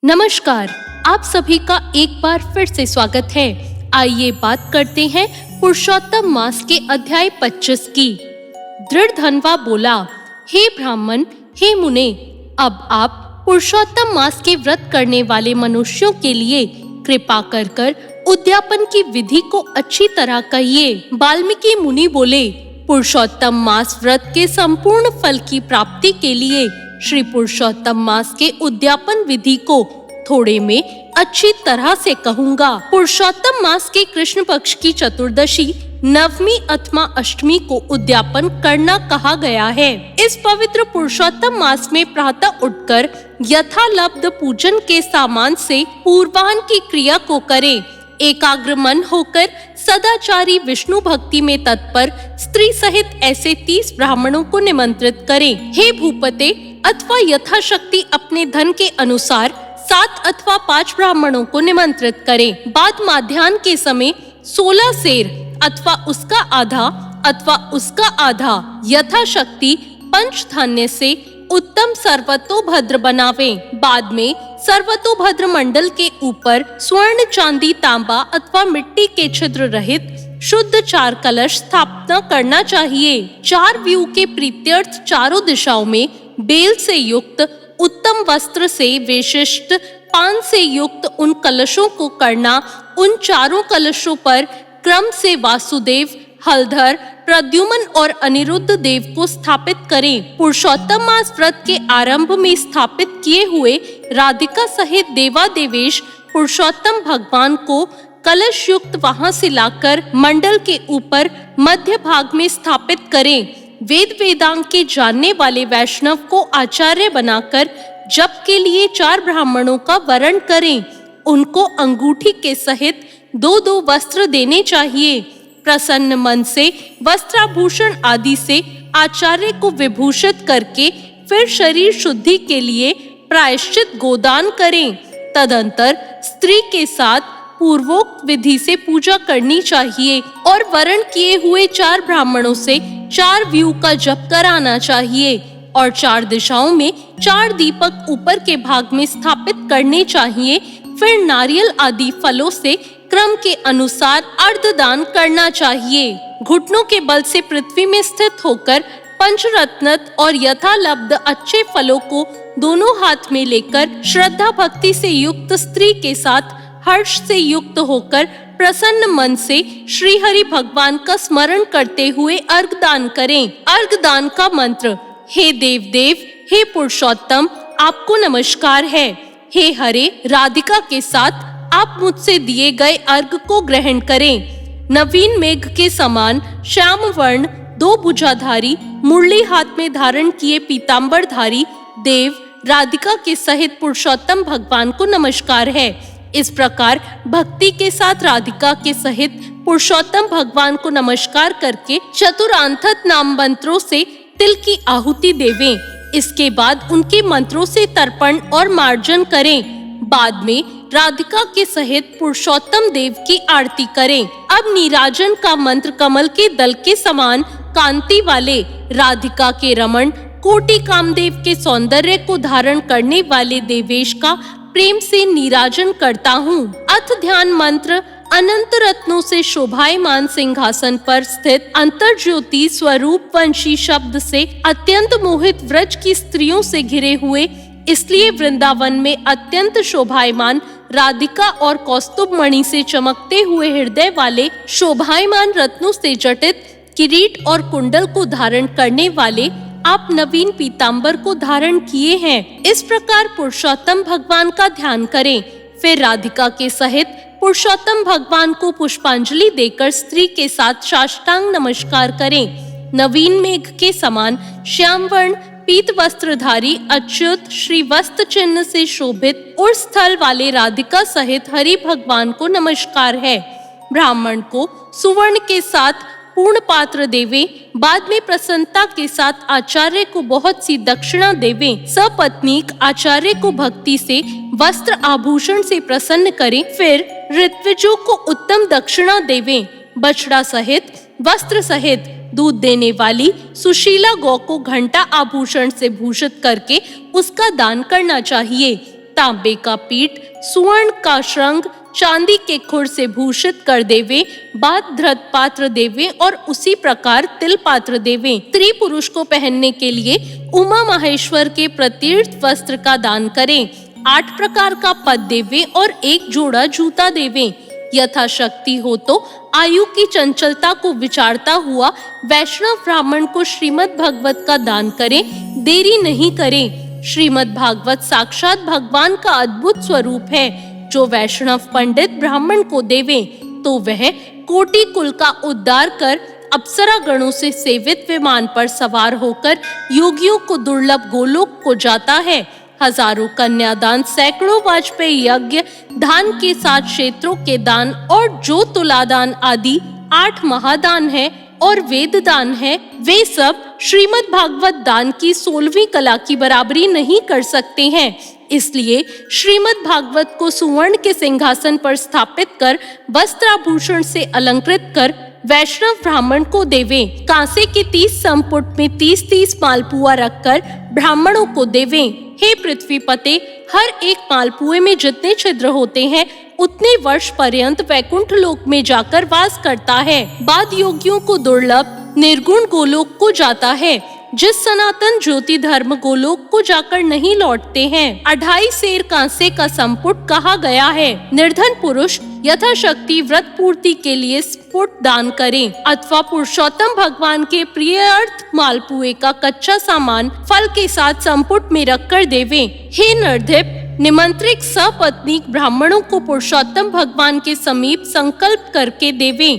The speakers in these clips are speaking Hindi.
नमस्कार, आप सभी का एक बार फिर से स्वागत है। आइए बात करते हैं पुरुषोत्तम मास के अध्याय 25 की। दृढ़ धनवा बोला, हे ब्राह्मण, हे मुने, अब आप पुरुषोत्तम मास के व्रत करने वाले मनुष्यों के लिए कृपा कर उद्यापन की विधि को अच्छी तरह कहिए। वाल्मीकि मुनि बोले, पुरुषोत्तम मास व्रत के संपूर्ण फल की प्राप्ति के लिए श्री पुरुषोत्तम मास के उद्यापन विधि को थोड़े में अच्छी तरह से कहूँगा। पुरुषोत्तम मास के कृष्ण पक्ष की चतुर्दशी, नवमी अथवा अष्टमी को उद्यापन करना कहा गया है। इस पवित्र पुरुषोत्तम मास में प्रातः उठकर यथालब्ध पूजन के सामान से पूर्वाह्न की क्रिया को करें। एकाग्र मन होकर सदाचारी विष्णु भक्ति में तत्पर स्त्री सहित ऐसे 30 ब्राह्मणों को निमंत्रित करें। हे भूपते, अथवा यथाशक्ति अपने धन के अनुसार 7 अथवा 5 ब्राह्मणों को निमंत्रित करें। बाद माध्याह्न के समय 16 सेर अथवा उसका आधा यथाशक्ति पंचधान्य से उत्तम सर्वतोभद्र बनावें। बाद में सर्वतोभद्र मंडल के ऊपर स्वर्ण, चांदी, तांबा अथवा मिट्टी के छिद्र रहित शुद्ध 4 कलश स्थापना करना चाहिए। 4 व्यू के प्रीत्यर्थ चारों दिशाओं में बेल से युक्त उत्तम वस्त्र से विशिष्ट पान से युक्त उन कलशों को करना। उन चारों कलशों पर क्रम से वासुदेव, हलधर, प्रद्युम्न और अनिरुद्ध देव को स्थापित करें। पुरुषोत्तम मास व्रत के आरंभ में स्थापित किए हुए राधिका सहित देवादेवेश पुरुषोत्तम भगवान को कलश युक्त वहां से लाकर मंडल के ऊपर मध्य भाग में स्थापित करें। वेद वेदांग के जानने वाले वैष्णव को आचार्य बनाकर जप के लिए 4 ब्राह्मणों का वरण करें। उनको अंगूठी के सहित 2-2 वस्त्र देने चाहिए। प्रसन्न मन से वस्त्राभूषण आदि से आचार्य को विभूषित करके फिर शरीर शुद्धि के लिए प्रायश्चित गोदान करें। तदंतर स्त्री के साथ पूर्वोक्त विधि से पूजा करनी चाहिए और वरण किए हुए 4 ब्राह्मणों से 4 व्यू का जप कराना चाहिए और 4 दिशाओं में 4 दीपक ऊपर के भाग में स्थापित करने चाहिए। फिर नारियल आदि फलों से क्रम के अनुसार अर्धदान करना चाहिए। घुटनों के बल से पृथ्वी में स्थित होकर पंचरत्न और यथालब्ध अच्छे फलों को दोनों हाथ में लेकर श्रद्धा भक्ति से युक्त स्त्री के साथ हर्ष से युक्त होकर प्रसन्न मन से श्री हरि भगवान का स्मरण करते हुए अर्घदान करें। अर्घदान का मंत्र, हे देव देव, हे पुरुषोत्तम, आपको नमस्कार है। हे हरे, राधिका के साथ आप मुझसे दिए गए अर्घ को ग्रहण करें। नवीन मेघ के समान श्याम वर्ण 2 भुजाधारी मुरली हाथ में धारण किए पीतांबरधारी देव राधिका के सहित पुरुषोत्तम भगवान को नमस्कार है। इस प्रकार भक्ति के साथ राधिका के सहित पुरुषोत्तम भगवान को नमस्कार करके चतुरांथत नाम मंत्रों से तिल की आहुति देवें। इसके बाद उनके मंत्रों से तर्पण और मार्जन करें। बाद में राधिका के सहित पुरुषोत्तम देव की आरती करें। अब नीराजन का मंत्र कमल के दल के समान कांति वाले राधिका के रमण कोटि कामदेव के सौंदर्य को धारण करने वाले देवेश का प्रेम से नीराजन करता हूँ। अथ ध्यान मंत्र, अनंत रत्नों से शोभायमान सिंहासन पर स्थित अंतर्ज्योति स्वरूप वंशी शब्द से अत्यंत मोहित व्रज की स्त्रियों से घिरे हुए, इसलिए वृंदावन में अत्यंत शोभायमान राधिका और कौस्तुभ मणि से चमकते हुए हृदय वाले शोभायमान रत्नों से जटित किरीट और कुंडल को धारण करने वाले आप नवीन पीतांबर को धारण किए हैं। इस प्रकार पुरुषोत्तम भगवान का ध्यान करें। फिर राधिका के सहित पुरुषोत्तम भगवान को पुष्पांजलि देकर स्त्री के साथ साष्टांग नमस्कार करें। नवीन मेघ के समान श्याम वर्ण पीत वस्त्रधारी अच्युत श्री वस्त्र चिन्ह से शोभित और स्थल वाले राधिका सहित हरि भगवान को नमस्कार है। ब्राह्मण को सुवर्ण के साथ पूर्ण पात्र देवें। बाद में प्रसन्नता के साथ आचार्य को बहुत सी दक्षिणा देवें। सपत्नीक आचार्य को भक्ति से वस्त्र आभूषण से प्रसन्न करें। फिर ऋत्विजों को उत्तम दक्षिणा देवें। बछड़ा सहित वस्त्र सहित दूध देने वाली सुशीला गौ को घंटा आभूषण से भूषित करके उसका दान करना चाहिए। तांबे का पीठ, सुवर्ण का श्रृंग, चांदी के खुर से भूषित कर देवे, बाद धृत पात्र देवे और उसी प्रकार तिल पात्र देवे। स्त्री पुरुष को पहनने के लिए उमा महेश्वर के प्रतीर्थ वस्त्र का दान करें। 8 प्रकार का पद देवे और 1 जोड़ा जूता देवे। यथाशक्ति हो तो आयु की चंचलता को विचारता हुआ वैष्णव ब्राह्मण को श्रीमद् भागवत का दान करें, देरी नहीं करें। श्रीमद् भागवत साक्षात भगवान का अद्भुत स्वरूप है। जो वैष्णव पंडित ब्राह्मण को देवे तो वह कोटि कुल का उद्धार कर अप्सरा गणों से सेवित विमान पर सवार होकर योगियों को दुर्लभ गोलोक को जाता है। हजारों कन्यादान, सैकड़ों वाजपेयी यज्ञ, धान के 7 क्षेत्रों के दान और जो तुलादान आदि 8 महादान है और वेद दान है, वे सब श्रीमद् भागवत दान की 16वीं कला की बराबरी नहीं कर सकते हैं। इसलिए श्रीमद् भागवत को सुवर्ण के सिंहासन पर स्थापित कर वस्त्राभूषण से अलंकृत कर वैष्णव ब्राह्मण को देवे। कांसे के 30 संपुट में 30-30 मालपुआ रखकर ब्राह्मणों को देवे। हे पृथ्वी पते, हर एक मालपुए में जितने छिद्र होते हैं उतने वर्ष पर्यंत वैकुंठ लोक में जाकर वास करता है। बाद योगियों को दुर्लभ निर्गुण गोलोक को जाता है, जिस सनातन ज्योति धर्म गोलोक को जाकर नहीं लौटते हैं। 2.5 सेर कांसे का संपुट कहा गया है। निर्धन पुरुष यथाशक्ति व्रत पूर्ति के लिए स्फुट दान करें अथवा पुरुषोत्तम भगवान के प्रिय अर्थ मालपुए का कच्चा सामान फल के साथ संपुट में रखकर देवे। हे नरधिप, निमंत्रित सपत्नीक ब्राह्मणों को पुरुषोत्तम भगवान के समीप संकल्प करके देवे।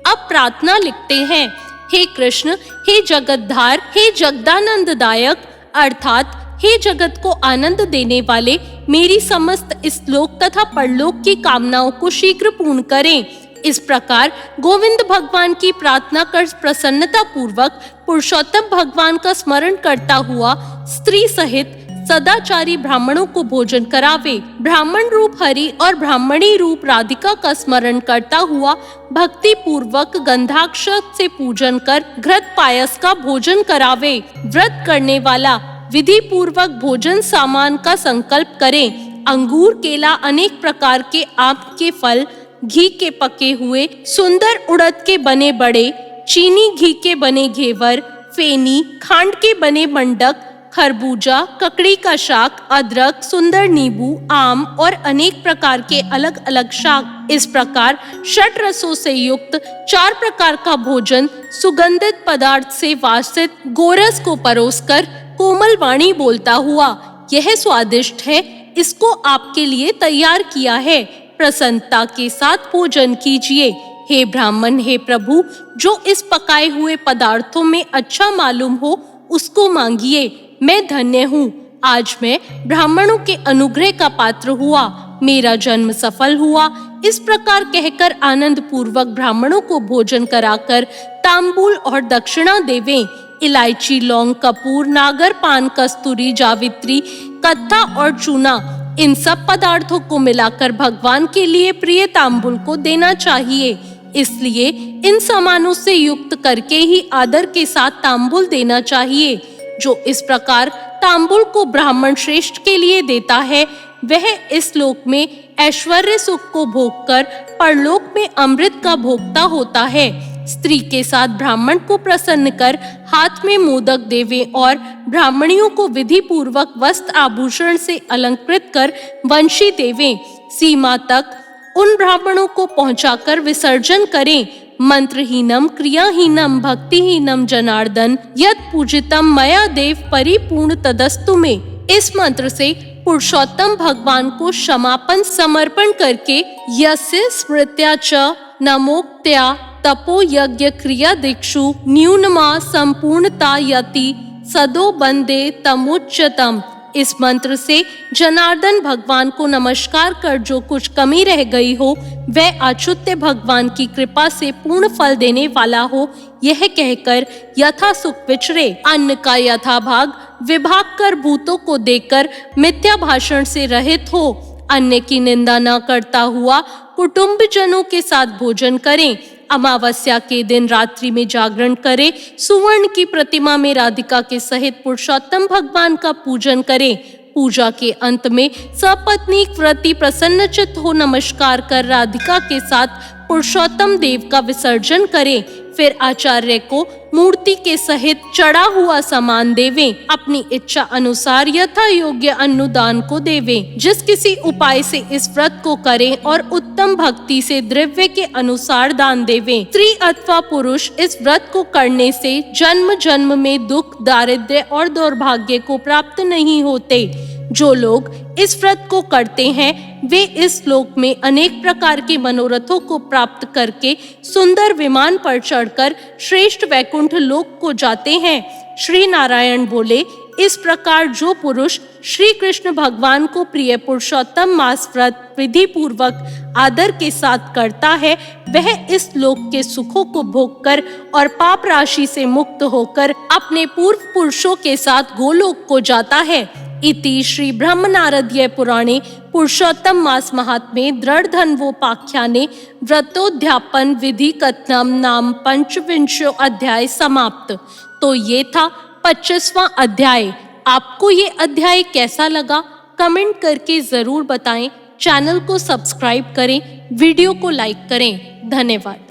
अब प्रार्थना लिखते हैं। हे कृष्ण, हे जगतधार, हे जगदानंददायक अर्थात हे जगत को आनंद देने वाले, मेरी समस्त इस लोक तथा परलोक की कामनाओं को शीघ्र पूर्ण करें। इस प्रकार गोविंद भगवान की प्रार्थना कर प्रसन्नता पूर्वक पुरुषोत्तम भगवान का स्मरण करता हुआ स्त्री सहित सदाचारी ब्राह्मणों को भोजन करावे। ब्राह्मण रूप हरि और ब्राह्मणी रूप राधिका का स्मरण करता हुआ भक्ति पूर्वक गंधाक्षत से पूजन कर घृत पायस का भोजन करावे। व्रत करने वाला विधि पूर्वक भोजन सामान का संकल्प करे। अंगूर, केला, अनेक प्रकार के आम के फल, घी के पके हुए, सुंदर उड़द के बने बड़े, चीनी घी के बने घेवर, फेनी, खांड के बने मंडक, खरबूजा, ककड़ी का शाक, अदरक, सुंदर नींबू, आम और अनेक प्रकार के अलग अलग शाक। इस प्रकार 6 रसों से युक्त 4 प्रकार का भोजन सुगंधित पदार्थ से वासित गोरस को परोसकर कोमल वाणी बोलता हुआ, यह स्वादिष्ट है, इसको आपके लिए तैयार किया है, प्रसन्नता के साथ भोजन कीजिए। हे ब्राह्मण, हे प्रभु, जो इस पकाए हुए पदार्थों में अच्छा मालूम हो उसको मांगिए। मैं धन्य हूँ, आज मैं ब्राह्मणों के अनुग्रह का पात्र हुआ, मेरा जन्म सफल हुआ। इस प्रकार कहकर आनंद पूर्वक ब्राह्मणों को भोजन कराकर तांबूल और दक्षिणा देवें। इलायची, लौंग, कपूर, नागर, पान, कस्तूरी, जावित्री, कत्था और चूना, इन सब पदार्थों को मिलाकर भगवान के लिए प्रिय तांबूल को देना चाहिए। इसलिए इन सामानों से युक्त करके ही आदर के साथ तांबूल देना चाहिए। जो इस प्रकार तांबूल को ब्राह्मण श्रेष्ठ के लिए देता है, वह इस लोक में ऐश्वर्य सुख को भोगकर परलोक में अमृत का भोक्ता होता है। स्त्री के साथ ब्राह्मण को प्रसन्न कर हाथ में मोदक देवे और ब्राह्मणियों को विधि पूर्वक वस्त्र आभूषण से अलंकृत कर वंशी देवे। सीमा तक उन ब्राह्मणों को पहुंचाकर विसर्जन करें। मंत्रहीनम क्रियाहीनम भक्तिहीनम जनार्दन यत् पूजितम मया देव परिपूर्ण तदस्तु में, इस मंत्र से पुरुषोत्तम भगवान को क्षमापन समर्पण करके यस्य स्मृत्या च नमोक्त्या तपो यज्ञ क्रिया दीक्षु न्यूनमा संपूर्णता यति सदो बंदे तमुच्चतम, इस मंत्र से जनार्दन भगवान को नमस्कार कर जो कुछ कमी रह गई हो वह अच्युत भगवान की कृपा से पूर्ण फल देने वाला हो, यह कहकर यथा सुख विचरे। अन्न का यथा भाग विभाग कर भूतों को देकर मिथ्या भाषण से रहित हो। अन्न की निंदा न करता हुआ कुटुंबजनों के साथ भोजन करें। अमावस्या के दिन रात्रि में जागरण करें। सुवर्ण की प्रतिमा में राधिका के सहित पुरुषोत्तम भगवान का पूजन करें। पूजा के अंत में सपत्नीक व्रती प्रसन्नचित्त हो नमस्कार कर राधिका के साथ पुरुषोत्तम देव का विसर्जन करें। फिर आचार्य को मूर्ति के सहित चढ़ा हुआ सामान देवें। अपनी इच्छा अनुसार यथा योग्य अनुदान को देवें। जिस किसी उपाय से इस व्रत को करें और उत्तम भक्ति से द्रव्य के अनुसार दान देवें। स्त्री अथवा पुरुष इस व्रत को करने से जन्म जन्म में दुख, दारिद्र्य और दुर्भाग्य को प्राप्त नहीं होते। जो लोग इस व्रत को करते हैं वे इस लोक में अनेक प्रकार के मनोरथों को प्राप्त करके सुंदर विमान पर चढ़कर श्रेष्ठ वैकुंठ लोक को जाते हैं। श्री नारायण बोले, इस प्रकार जो पुरुष श्री कृष्ण भगवान को प्रिय पुरुषोत्तम मास व्रत विधि पूर्वक आदर के साथ करता है वह इस लोक के सुखों को भोगकर और पाप राशि से मुक्त होकर अपने पूर्व पुरुषों के साथ गोलोक को जाता है। इति श्री ब्रह्मनारदीय पुराणे पुरुषोत्तम मास महात्म्ये दृढ़धन्वोपाख्याने व्रतोद्यापन विधि कथनम नाम 25वां अध्याय समाप्त। तो ये था 25वां अध्याय। आपको ये अध्याय कैसा लगा कमेंट करके जरूर बताएं। चैनल को सब्सक्राइब करें, वीडियो को लाइक करें। धन्यवाद।